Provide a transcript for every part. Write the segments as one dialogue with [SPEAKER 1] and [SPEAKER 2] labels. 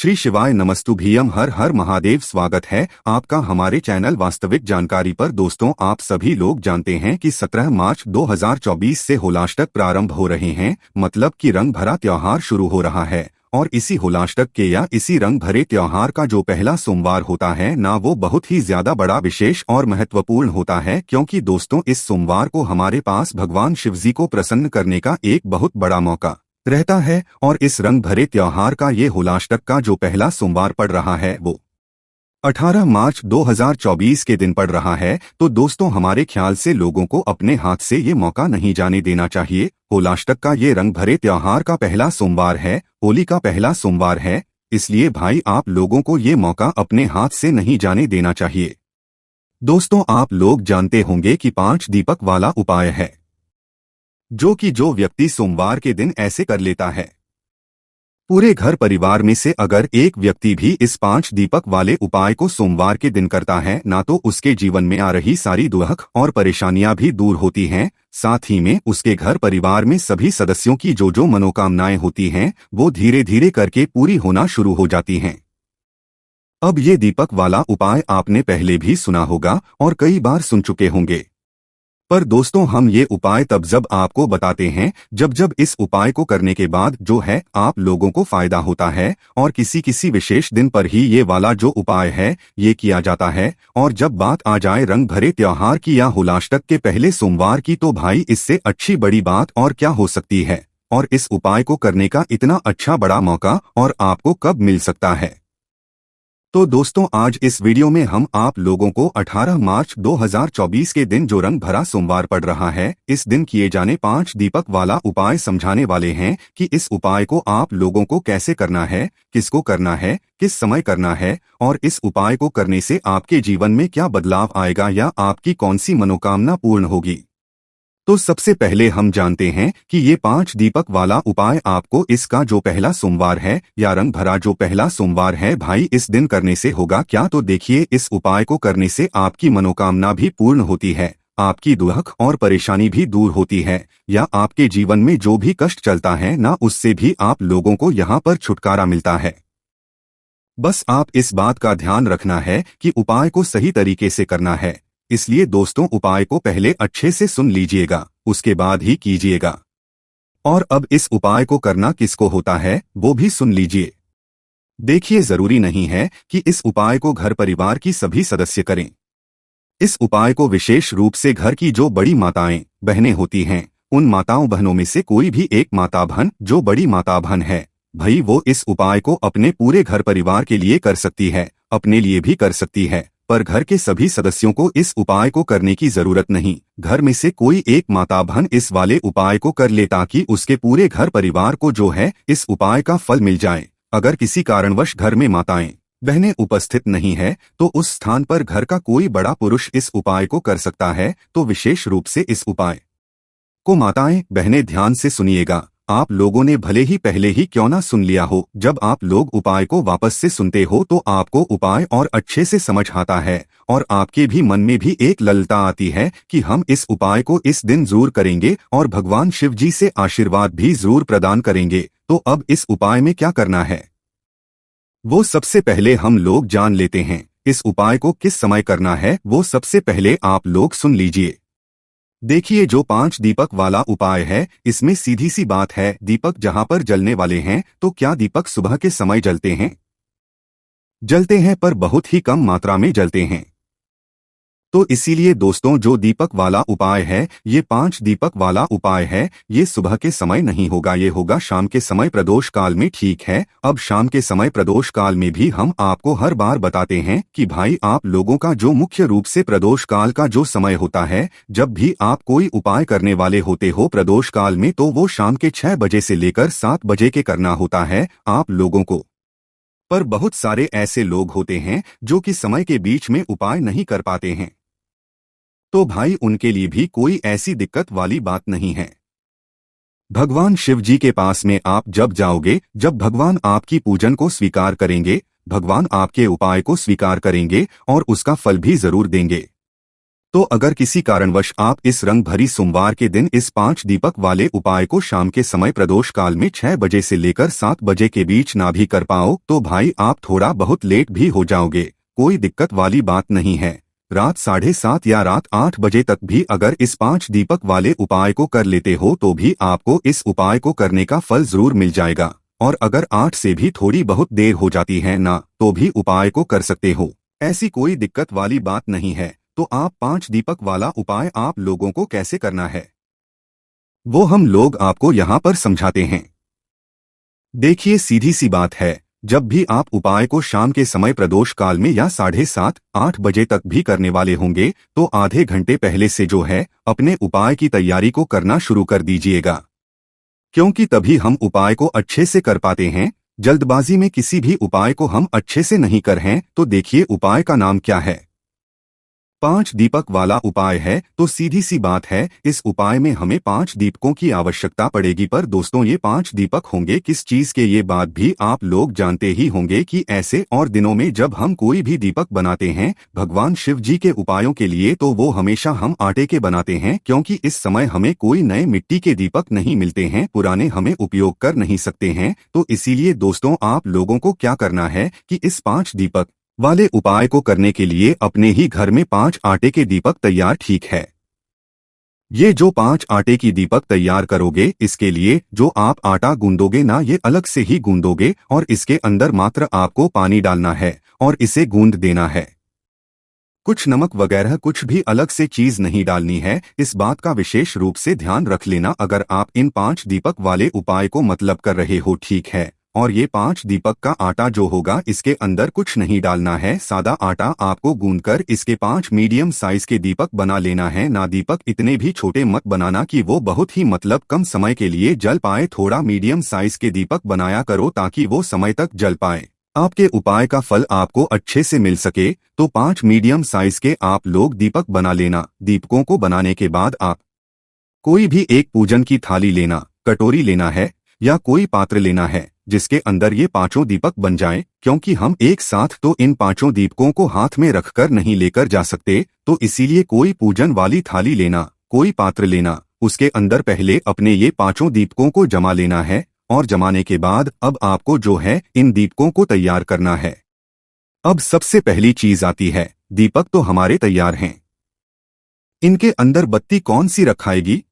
[SPEAKER 1] श्री शिवाय नमस्तुभ्यम हर हर महादेव। स्वागत है आपका हमारे चैनल वास्तविक जानकारी पर। दोस्तों, आप सभी लोग जानते हैं कि 17 मार्च 2024 से होलाष्टक प्रारंभ हो रहे हैं, मतलब कि रंग भरा त्योहार शुरू हो रहा है। और इसी होलाष्टक के या इसी रंग भरे त्योहार का जो पहला सोमवार होता है ना, वो बहुत ही ज्यादा बड़ा, विशेष और महत्वपूर्ण होता है, क्योंकि दोस्तों इस सोमवार को हमारे पास भगवान शिवजी को प्रसन्न करने का एक बहुत बड़ा मौका रहता है। और इस रंग भरे त्योहार का ये होलाष्टक का जो पहला सोमवार पड़ रहा है वो 18 मार्च 2024 के दिन पड़ रहा है। तो दोस्तों, हमारे ख्याल से लोगों को अपने हाथ से ये मौका नहीं जाने देना चाहिए। होलाष्टक का ये रंग भरे त्योहार का पहला सोमवार है, होली का पहला सोमवार है, इसलिए भाई आप लोगों को ये मौका अपने हाथ से नहीं जाने देना चाहिए। दोस्तों, आप लोग जानते होंगे कि 5 दीपक वाला उपाय है, जो व्यक्ति सोमवार के दिन ऐसे कर लेता है, पूरे घर परिवार में से अगर एक व्यक्ति भी इस 5 दीपक वाले उपाय को सोमवार के दिन करता है ना, तो उसके जीवन में आ रही सारी दुख और परेशानियां भी दूर होती हैं। साथ ही में उसके घर परिवार में सभी सदस्यों की जो मनोकामनाएं होती हैं वो धीरे धीरे करके पूरी होना शुरू हो जाती हैं। अब ये दीपक वाला उपाय आपने पहले भी सुना होगा और कई बार सुन चुके होंगे, पर दोस्तों हम ये उपाय तब जब आपको बताते हैं जब इस उपाय को करने के बाद जो है आप लोगों को फायदा होता है, और किसी विशेष दिन पर ही ये वाला जो उपाय है ये किया जाता है। और जब बात आ जाए रंग भरे त्योहार की या होलाष्टक के पहले सोमवार की, तो भाई इससे अच्छी बड़ी बात और क्या हो सकती है। और इस उपाय को करने का इतना अच्छा बड़ा मौका और आपको कब मिल सकता है। तो दोस्तों, आज इस वीडियो में हम आप लोगों को 18 मार्च 2024 के दिन जो रंग भरा सोमवार पड़ रहा है, इस दिन किए जाने 5 दीपक वाला उपाय समझाने वाले हैं कि इस उपाय को आप लोगों को कैसे करना है, किसको करना है, किस समय करना है, और इस उपाय को करने से आपके जीवन में क्या बदलाव आएगा या आपकी कौन सी मनोकामना पूर्ण होगी। तो सबसे पहले हम जानते हैं कि ये 5 दीपक वाला उपाय आपको इसका जो पहला सोमवार है या रंग भरा जो पहला सोमवार है भाई इस दिन करने से होगा क्या। तो देखिए, इस उपाय को करने से आपकी मनोकामना भी पूर्ण होती है, आपकी दुख और परेशानी भी दूर होती है, या आपके जीवन में जो भी कष्ट चलता है ना, उससे भी आप लोगों को यहाँ पर छुटकारा मिलता है। बस आप इस बात का ध्यान रखना है कि उपाय को सही तरीके से करना है, इसलिए दोस्तों उपाय को पहले अच्छे से सुन लीजिएगा, उसके बाद ही कीजिएगा। और अब इस उपाय को करना किसको होता है वो भी सुन लीजिए। देखिए, जरूरी नहीं है कि इस उपाय को घर परिवार की सभी सदस्य करें। इस उपाय को विशेष रूप से घर की जो बड़ी माताएं बहनें होती हैं, उन माताओं बहनों में से कोई भी एक माता बहन जो बड़ी माता बहन है भाई, वो इस उपाय को अपने पूरे घर परिवार के लिए कर सकती है, अपने लिए भी कर सकती है, पर घर के सभी सदस्यों को इस उपाय को करने की जरूरत नहीं। घर में से कोई एक माता बहन इस वाले उपाय को कर ले ताकि उसके पूरे घर परिवार को जो है इस उपाय का फल मिल जाए। अगर किसी कारणवश घर में माताएं बहनें उपस्थित नहीं है तो उस स्थान पर घर का कोई बड़ा पुरुष इस उपाय को कर सकता है। तो विशेष रूप से इस उपाय को माताएं बहनें ध्यान से सुनिएगा। आप लोगों ने भले ही पहले ही क्यों ना सुन लिया हो, जब आप लोग उपाय को वापस से सुनते हो तो आपको उपाय और अच्छे से समझ आता है, और आपके भी मन में भी एक ललता आती है कि हम इस उपाय को इस दिन जरूर करेंगे और भगवान शिव जी से आशीर्वाद भी जरूर प्रदान करेंगे। तो अब इस उपाय में क्या करना है वो सबसे पहले हम लोग जान लेते हैं। इस उपाय को किस समय करना है वो सबसे पहले आप लोग सुन लीजिए। देखिए, जो 5 दीपक वाला उपाय है इसमें सीधी सी बात है, दीपक जहां पर जलने वाले हैं तो क्या दीपक सुबह के समय जलते हैं? जलते हैं, पर बहुत ही कम मात्रा में जलते हैं। तो इसीलिए दोस्तों जो दीपक वाला उपाय है, ये 5 दीपक वाला उपाय है, ये सुबह के समय नहीं होगा, ये होगा शाम के समय प्रदोष काल में। ठीक है, अब शाम के समय प्रदोष काल में भी हम आपको हर बार बताते हैं कि भाई आप लोगों का जो मुख्य रूप से प्रदोष काल का जो समय होता है, जब भी आप कोई उपाय करने वाले होते हो प्रदोष काल में, तो वो शाम के 6 बजे से लेकर 7 बजे के करना होता है आप लोगों को। पर बहुत सारे ऐसे लोग होते हैं जो कि समय के बीच में उपाय नहीं कर पाते हैं, तो भाई उनके लिए भी कोई ऐसी दिक्कत वाली बात नहीं है। भगवान शिव जी के पास में आप जब जाओगे, जब भगवान आपकी पूजन को स्वीकार करेंगे, भगवान आपके उपाय को स्वीकार करेंगे और उसका फल भी जरूर देंगे। तो अगर किसी कारणवश आप इस रंग भरी सोमवार के दिन इस 5 दीपक वाले उपाय को शाम के समय प्रदोष काल में 6 बजे से लेकर 7 बजे के बीच ना भी कर पाओ तो भाई आप थोड़ा बहुत लेट भी हो जाओगे, कोई दिक्कत वाली बात नहीं है। रात 7:30 या रात 8 बजे तक भी अगर इस 5 दीपक वाले उपाय को कर लेते हो तो भी आपको इस उपाय को करने का फल जरूर मिल जाएगा। और अगर 8 से भी थोड़ी बहुत देर हो जाती है ना तो भी उपाय को कर सकते हो, ऐसी कोई दिक्कत वाली बात नहीं है। तो आप 5 दीपक वाला उपाय आप लोगों को कैसे करना है वो हम लोग आपको यहाँ पर समझाते हैं। देखिए सीधी सी बात है, जब भी आप उपाय को शाम के समय प्रदोष काल में या 7:30-8 बजे तक भी करने वाले होंगे तो आधे घंटे पहले से जो है अपने उपाय की तैयारी को करना शुरू कर दीजिएगा, क्योंकि तभी हम उपाय को अच्छे से कर पाते हैं। जल्दबाजी में किसी भी उपाय को हम अच्छे से नहीं कर हैं तो देखिए उपाय का नाम क्या है। 5 दीपक वाला उपाय है तो सीधी सी बात है इस उपाय में हमें 5 दीपकों की आवश्यकता पड़ेगी। पर दोस्तों ये 5 दीपक होंगे किस चीज के, ये बात भी आप लोग जानते ही होंगे कि ऐसे और दिनों में जब हम कोई भी दीपक बनाते हैं भगवान शिव जी के उपायों के लिए तो वो हमेशा हम आटे के बनाते हैं, क्योंकि इस समय हमें कोई नए मिट्टी के दीपक नहीं मिलते हैं, पुराने हमें उपयोग कर नहीं सकते हैं। तो इसीलिए दोस्तों आप लोगों को क्या करना है कि इस 5 दीपक वाले उपाय को करने के लिए अपने ही घर में 5 आटे के दीपक तैयार, ठीक है। ये जो 5 आटे की दीपक तैयार करोगे इसके लिए जो आप आटा गूंदोगे ना ये अलग से ही गूंदोगे और इसके अंदर मात्र आपको पानी डालना है और इसे गूंद देना है। कुछ नमक वगैरह कुछ भी अलग से चीज नहीं डालनी है, इस बात का विशेष रूप से ध्यान रख लेना अगर आप इन 5 दीपक वाले उपाय को मतलब कर रहे हो, ठीक है। और ये 5 दीपक का आटा जो होगा इसके अंदर कुछ नहीं डालना है, सादा आटा आपको गूंदकर इसके 5 मीडियम साइज के दीपक बना लेना है ना। दीपक इतने भी छोटे मत बनाना कि वो बहुत ही मतलब कम समय के लिए जल पाए, थोड़ा मीडियम साइज के दीपक बनाया करो ताकि वो समय तक जल पाए, आपके उपाय का फल आपको अच्छे से मिल सके। तो 5 मीडियम साइज के आप लोग दीपक बना लेना। दीपकों को बनाने के बाद आप कोई भी एक पूजन की थाली लेना, कटोरी लेना है या कोई पात्र लेना है जिसके अंदर ये 5 दीपक बन जाएं, क्योंकि हम एक साथ तो इन 5 दीपकों को हाथ में रखकर नहीं लेकर जा सकते, तो इसीलिए कोई पूजन वाली थाली लेना, कोई पात्र लेना, उसके अंदर पहले अपने ये 5 दीपकों को जमा लेना है और जमाने के बाद अब आपको जो है इन दीपकों को तैयार करना है। अब सबसे पहली चीज आती है, दीपक तो हमारे तैयार हैं, इनके अंदर बत्ती कौन सी रखाएगी।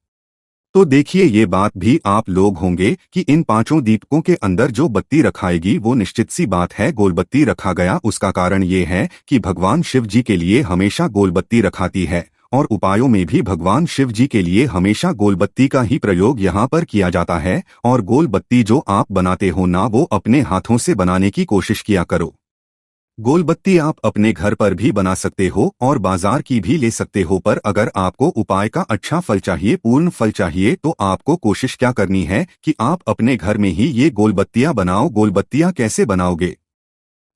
[SPEAKER 1] तो देखिए ये बात भी आप लोग होंगे कि इन 5 दीपकों के अंदर जो बत्ती रखाएगी वो निश्चित सी बात है गोल बत्ती रखा गया। उसका कारण ये है कि भगवान शिव जी के लिए हमेशा गोल बत्ती रखाती है और उपायों में भी भगवान शिव जी के लिए हमेशा गोल बत्ती का ही प्रयोग यहाँ पर किया जाता है। और गोल बत्ती जो आप बनाते हो ना वो अपने हाथों से बनाने की कोशिश किया करो। गोल बत्ती आप अपने घर पर भी बना सकते हो और बाजार की भी ले सकते हो, पर अगर आपको उपाय का अच्छा फल चाहिए, पूर्ण फल चाहिए, तो आपको कोशिश क्या करनी है कि आप अपने घर में ही ये गोल बत्तियां बनाओ। गोल बत्तियां कैसे बनाओगे,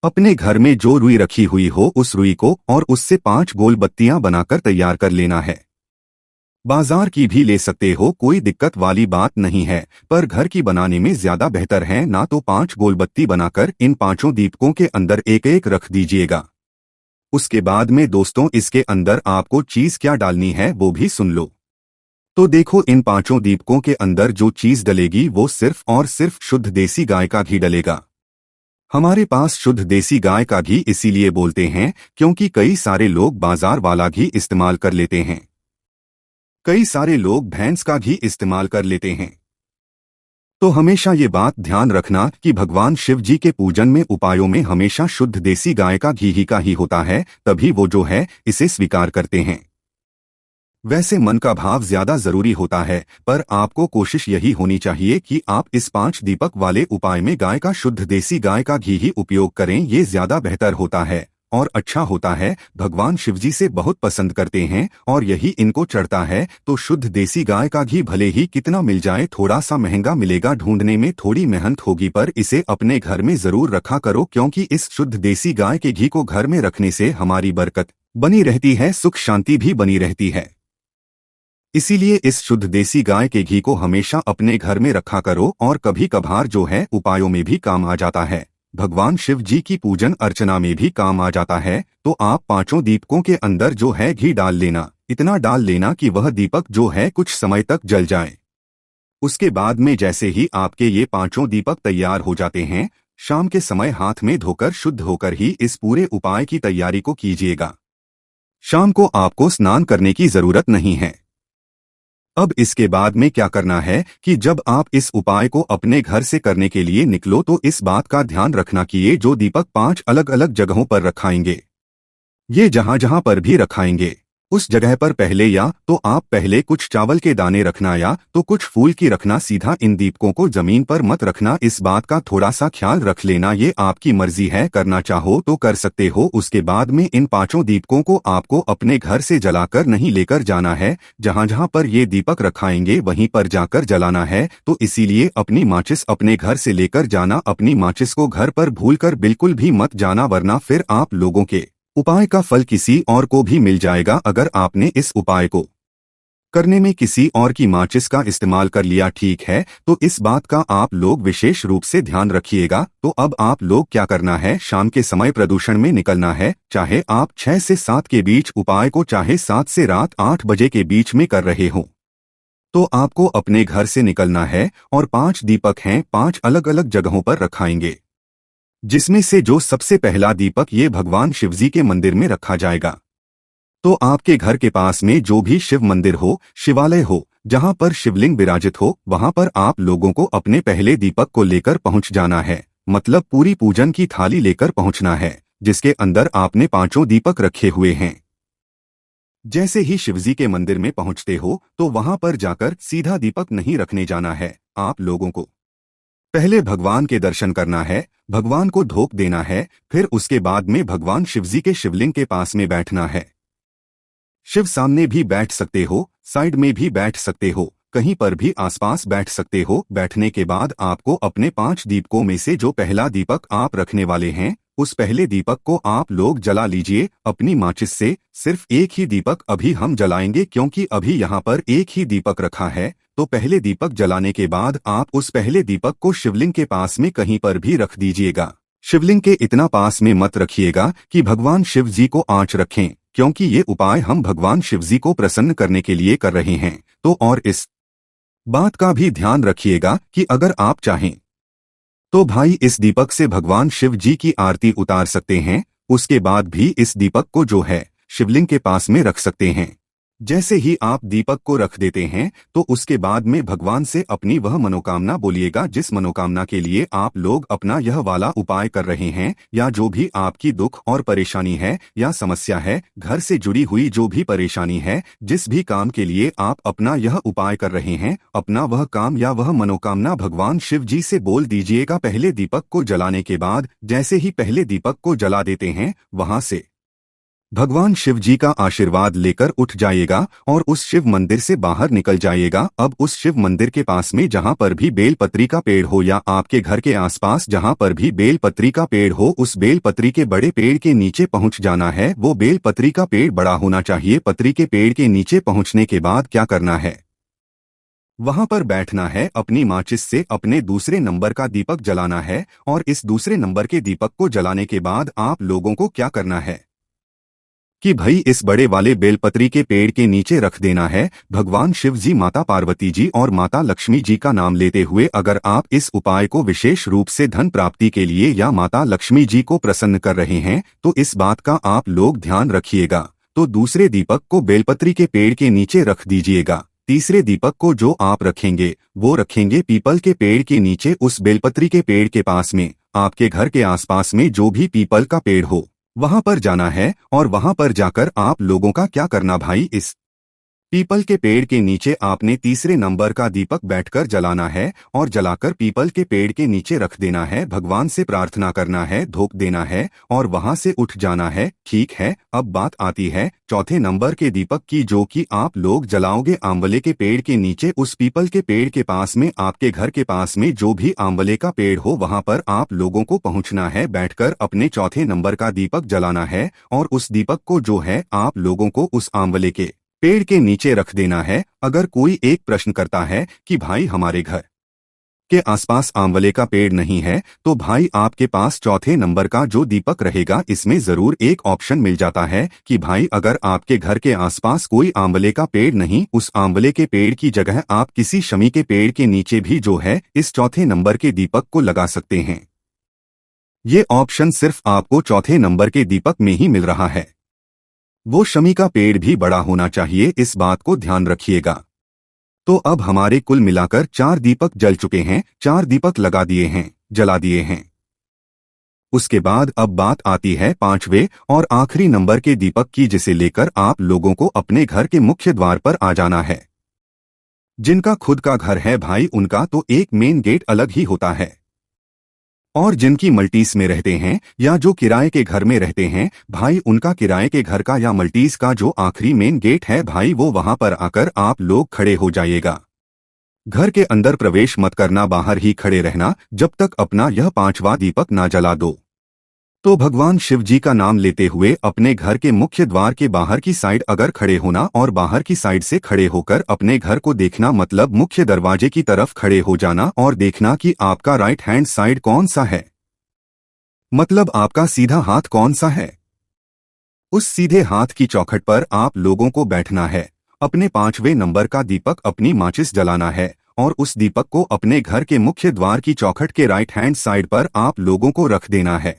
[SPEAKER 1] अपने घर में जो रुई रखी हुई हो उस रुई को और उससे 5 गोल बत्तियां बनाकर तैयार कर लेना है। बाजार की भी ले सकते हो, कोई दिक्कत वाली बात नहीं है, पर घर की बनाने में ज्यादा बेहतर है ना। तो 5 गोल बत्ती बनाकर इन 5 दीपकों के अंदर एक एक रख दीजिएगा। उसके बाद में दोस्तों इसके अंदर आपको चीज क्या डालनी है वो भी सुन लो। तो देखो इन 5 दीपकों के अंदर जो चीज डलेगी वो सिर्फ और सिर्फ शुद्ध देसी गाय का घी डलेगा। हमारे पास शुद्ध देसी गाय का घी इसीलिए बोलते हैं क्योंकि कई सारे लोग बाजार वाला घी इस्तेमाल कर लेते हैं, कई सारे लोग भैंस का घी इस्तेमाल कर लेते हैं। तो हमेशा ये बात ध्यान रखना कि भगवान शिव जी के पूजन में उपायों में हमेशा शुद्ध देसी गाय का घी होता है, तभी वो जो है इसे स्वीकार करते हैं। वैसे मन का भाव ज्यादा जरूरी होता है, पर आपको कोशिश यही होनी चाहिए कि आप इस 5 दीपक वाले उपाय में गाय का शुद्ध देसी गाय का घी ही उपयोग करें, ये ज्यादा बेहतर होता है और अच्छा होता है। भगवान शिवजी से बहुत पसंद करते हैं और यही इनको चढ़ता है। तो शुद्ध देसी गाय का घी भले ही कितना मिल जाए, थोड़ा सा महंगा मिलेगा, ढूंढने में थोड़ी मेहनत होगी, पर इसे अपने घर में जरूर रखा करो, क्योंकि इस शुद्ध देसी गाय के घी को घर में रखने से हमारी बरकत बनी रहती है, सुख शांति भी बनी रहती है। इसीलिए इस शुद्ध देसी गाय के घी को हमेशा अपने घर में रखा करो और कभी कभार जो है उपायों में भी काम आ जाता है। भगवान शिव जी की पूजन अर्चना में भी काम आ जाता है। तो आप पांचों दीपकों के अंदर जो है घी डाल लेना, इतना डाल लेना कि वह दीपक जो है कुछ समय तक जल जाए। उसके बाद में जैसे ही आपके ये पांचों दीपक तैयार हो जाते हैं, शाम के समय हाथ में धोकर शुद्ध होकर ही इस पूरे उपाय की तैयारी को कीजिएगा। शाम को आपको स्नान करने की जरूरत नहीं है। अब इसके बाद में क्या करना है कि जब आप इस उपाय को अपने घर से करने के लिए निकलो तो इस बात का ध्यान रखना कि ये जो दीपक 5 अलग अलग जगहों पर रखाएंगे, ये जहां जहां पर भी रखाएंगे उस जगह पर पहले या तो आप पहले कुछ चावल के दाने रखना या तो कुछ फूल की रखना। सीधा इन दीपकों को जमीन पर मत रखना, इस बात का थोड़ा सा ख्याल रख लेना। ये आपकी मर्जी है, करना चाहो तो कर सकते हो। उसके बाद में इन पांचों दीपकों को आपको अपने घर से जलाकर नहीं लेकर जाना है, जहां जहां पर ये दीपक रखाएंगे वहीं पर जाकर जलाना है। तो इसीलिए अपनी माचिस अपने घर से लेकर जाना। अपनी माचिस को घर पर भूलकर बिल्कुल भी मत जाना, वरना फिर आप लोगों के उपाय का फल किसी और को भी मिल जाएगा। अगर आपने इस उपाय को करने में किसी और की माचिस का इस्तेमाल कर लिया, ठीक है, तो इस बात का आप लोग विशेष रूप से ध्यान रखिएगा। तो अब आप लोग क्या करना है, शाम के समय प्रदूषण में निकलना है। चाहे आप 6 से 7 के बीच उपाय को, चाहे 7 से रात 8 बजे के बीच में कर रहे हो, तो आपको अपने घर से निकलना है और 5 दीपक हैं, 5 अलग अलग जगहों पर रखाएंगे, जिसमें से जो सबसे पहला दीपक ये भगवान शिवजी के मंदिर में रखा जाएगा। तो आपके घर के पास में जो भी शिव मंदिर हो, शिवालय हो, जहां पर शिवलिंग विराजित हो, वहां पर आप लोगों को अपने पहले दीपक को लेकर पहुंच जाना है। मतलब पूरी पूजन की थाली लेकर पहुंचना है, जिसके अंदर आपने पांचों दीपक रखे हुए हैं। जैसे ही शिवजी के मंदिर में पहुंचते हो तो वहां पर जाकर सीधा दीपक नहीं रखने जाना है। आप लोगों को पहले भगवान के दर्शन करना है, भगवान को धूप देना है, फिर उसके बाद में भगवान शिवजी के शिवलिंग के पास में बैठना है। शिव सामने भी बैठ सकते हो, साइड में भी बैठ सकते हो, कहीं पर भी आसपास बैठ सकते हो। बैठने के बाद आपको अपने 5 दीपकों में से जो पहला दीपक आप रखने वाले हैं, उस पहले दीपक को आप लोग जला लीजिए अपनी माचिस से। सिर्फ एक ही दीपक अभी हम जलाएंगे, क्योंकि अभी यहाँ पर एक ही दीपक रखा है। तो पहले दीपक जलाने के बाद आप उस पहले दीपक को शिवलिंग के पास में कहीं पर भी रख दीजिएगा। शिवलिंग के इतना पास में मत रखिएगा कि भगवान शिव जी को आंच रखें, क्योंकि ये उपाय हम भगवान शिव जी को प्रसन्न करने के लिए कर रहे हैं। तो और इस बात का भी ध्यान रखिएगा कि अगर आप चाहें तो भाई इस दीपक से भगवान शिव जी की आरती उतार सकते हैं। उसके बाद भी इस दीपक को जो है शिवलिंग के पास में रख सकते हैं। जैसे ही आप दीपक को रख देते हैं तो उसके बाद में भगवान से अपनी वह मनोकामना बोलिएगा, जिस मनोकामना के लिए आप लोग अपना यह वाला उपाय कर रहे हैं, या जो भी आपकी दुख और परेशानी है या समस्या है, घर से जुड़ी हुई जो भी परेशानी है, जिस भी काम के लिए आप अपना यह उपाय कर रहे हैं, अपना वह काम या वह मनोकामना भगवान शिव जी से बोल दीजिएगा। पहले दीपक को जलाने के बाद जैसे ही पहले दीपक को जला देते हैं, वहां से भगवान शिव जी का आशीर्वाद लेकर उठ जाइएगा और उस शिव मंदिर से बाहर निकल जाइएगा। अब उस शिव मंदिर के पास में जहां पर भी बेलपत्री का पेड़ हो या आपके घर के आसपास जहां पर भी बेलपत्री का पेड़ हो, उस बेलपत्री के बड़े पेड़ के नीचे पहुंच जाना है। वो बेलपत्री का पेड़ बड़ा होना चाहिए। पत्री के पेड़ के नीचे पहुंचने के बाद क्या करना है, वहां पर बैठना है। अपनी माचिस से अपने दूसरे नंबर का दीपक जलाना है और इस दूसरे नंबर के दीपक को जलाने के बाद आप लोगों को क्या करना है कि भाई इस बड़े वाले बेलपत्री के पेड़ के नीचे रख देना है भगवान शिव जी, माता पार्वती जी और माता लक्ष्मी जी का नाम लेते हुए। अगर आप इस उपाय को विशेष रूप से धन प्राप्ति के लिए या माता लक्ष्मी जी को प्रसन्न कर रहे हैं, तो इस बात का आप लोग ध्यान रखिएगा। तो दूसरे दीपक को बेलपत्री के पेड़ के नीचे रख दीजिएगा। तीसरे दीपक को जो आप रखेंगे वो रखेंगे पीपल के पेड़ के नीचे, उस बेलपत्री के पेड़ के पास में। आपके घर के आसपास में जो भी पीपल का पेड़ हो वहां पर जाना है और वहां पर जाकर आप लोगों का क्या करना भाई, इस पीपल के पेड़ के नीचे आपने तीसरे नंबर का दीपक बैठकर जलाना है और जलाकर पीपल के पेड़ के नीचे रख देना है। भगवान से प्रार्थना करना है, धूप देना है और वहां से उठ जाना है। ठीक है, अब बात आती है चौथे नंबर के दीपक की, जो कि आप लोग जलाओगे आंवले के पेड़ के नीचे। उस पीपल के पेड़ के पास में आपके घर के पास में जो भी आंवले का पेड़ हो वहां पर आप लोगों को पहुंचना है। बैठकर अपने चौथे नंबर का दीपक जलाना है और उस दीपक को जो है आप लोगों को उस आंवले के पेड़ के नीचे रख देना है। अगर कोई एक प्रश्न करता है कि भाई हमारे घर के आसपास आंवले का पेड़ नहीं है तो भाई आपके पास चौथे नंबर का जो दीपक रहेगा इसमें जरूर एक ऑप्शन मिल जाता है कि भाई अगर आपके घर के आसपास कोई आंवले का पेड़ नहीं, उस आंवले के पेड़ की जगह आप किसी शमी के पेड़ के नीचे भी जो है इस चौथे नंबर के दीपक को लगा सकते हैं। ये ऑप्शन सिर्फ आपको चौथे नंबर के दीपक में ही मिल रहा है। वो शमी का पेड़ भी बड़ा होना चाहिए, इस बात को ध्यान रखिएगा। तो अब हमारे कुल मिलाकर 4 दीपक जल चुके हैं, 4 दीपक लगा दिए हैं, जला दिए हैं। उसके बाद अब बात आती है 5वें और आखिरी नंबर के दीपक की, जिसे लेकर आप लोगों को अपने घर के मुख्य द्वार पर आ जाना है। जिनका खुद का घर है भाई उनका तो एक मेन गेट अलग ही होता है, और जिनकी मल्टीस में रहते हैं या जो किराए के घर में रहते हैं भाई उनका किराए के घर का या मल्टीस का जो आखिरी मेन गेट है भाई वो वहां पर आकर आप लोग खड़े हो जाइएगा। घर के अंदर प्रवेश मत करना, बाहर ही खड़े रहना जब तक अपना यह 5वां दीपक ना जला दो। तो भगवान शिव जी का नाम लेते हुए अपने घर के मुख्य द्वार के बाहर की साइड अगर खड़े होना और बाहर की साइड से खड़े होकर अपने घर को देखना, मतलब मुख्य दरवाजे की तरफ खड़े हो जाना और देखना कि आपका राइट हैंड साइड कौन सा है, मतलब आपका सीधा हाथ कौन सा है। उस सीधे हाथ की चौखट पर आप लोगों को बैठना है, अपने 5वें नंबर का दीपक अपनी माचिस जलाना है और उस दीपक को अपने घर के मुख्य द्वार की चौखट के राइट हैंड साइड पर आप लोगों को रख देना है।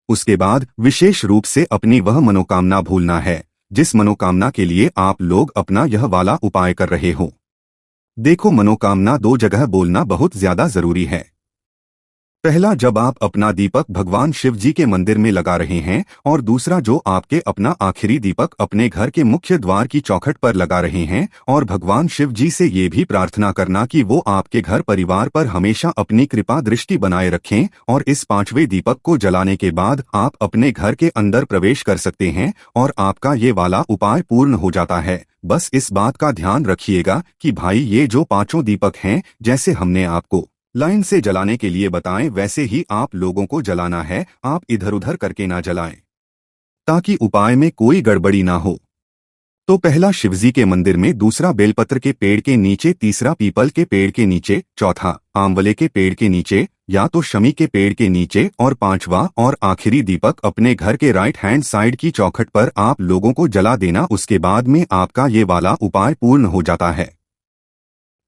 [SPEAKER 1] उसके बाद विशेष रूप से अपनी वह मनोकामना भूलना है जिस मनोकामना के लिए आप लोग अपना यह वाला उपाय कर रहे हो। देखो, मनोकामना 2 जगह बोलना बहुत ज्यादा जरूरी है। पहला, जब आप अपना दीपक भगवान शिव जी के मंदिर में लगा रहे हैं, और दूसरा जो आपके अपना आखिरी दीपक अपने घर के मुख्य द्वार की चौखट पर लगा रहे हैं और भगवान शिव जी से ये भी प्रार्थना करना कि वो आपके घर परिवार पर हमेशा अपनी कृपा दृष्टि बनाए रखें। और इस 5वें दीपक को जलाने के बाद आप अपने घर के अंदर प्रवेश कर सकते हैं और आपका ये वाला उपाय पूर्ण हो जाता है। बस इस बात का ध्यान रखिएगा कि भाई ये जो 5 दीपक हैं जैसे हमने आपको लाइन से जलाने के लिए बताएं वैसे ही आप लोगों को जलाना है, आप इधर उधर करके ना जलाएं ताकि उपाय में कोई गड़बड़ी ना हो। तो पहला शिवजी के मंदिर में, दूसरा बेलपत्र के पेड़ के नीचे, तीसरा पीपल के पेड़ के नीचे, चौथा आंवले के पेड़ के नीचे या तो शमी के पेड़ के नीचे और 5वां और आखिरी दीपक अपने घर के राइट हैंड साइड की चौखट पर आप लोगों को जला देना। उसके बाद में आपका ये वाला उपाय पूर्ण हो जाता है।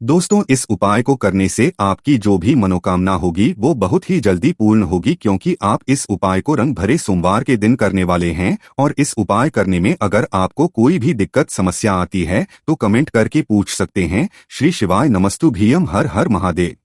[SPEAKER 1] दोस्तों, इस उपाय को करने से आपकी जो भी मनोकामना होगी वो बहुत ही जल्दी पूर्ण होगी, क्योंकि आप इस उपाय को रंग भरे सोमवार के दिन करने वाले हैं। और इस उपाय करने में अगर आपको कोई भी दिक्कत समस्या आती है तो कमेंट करके पूछ सकते हैं। श्री शिवाय नमस्तुभ्यम, हर हर महादेव।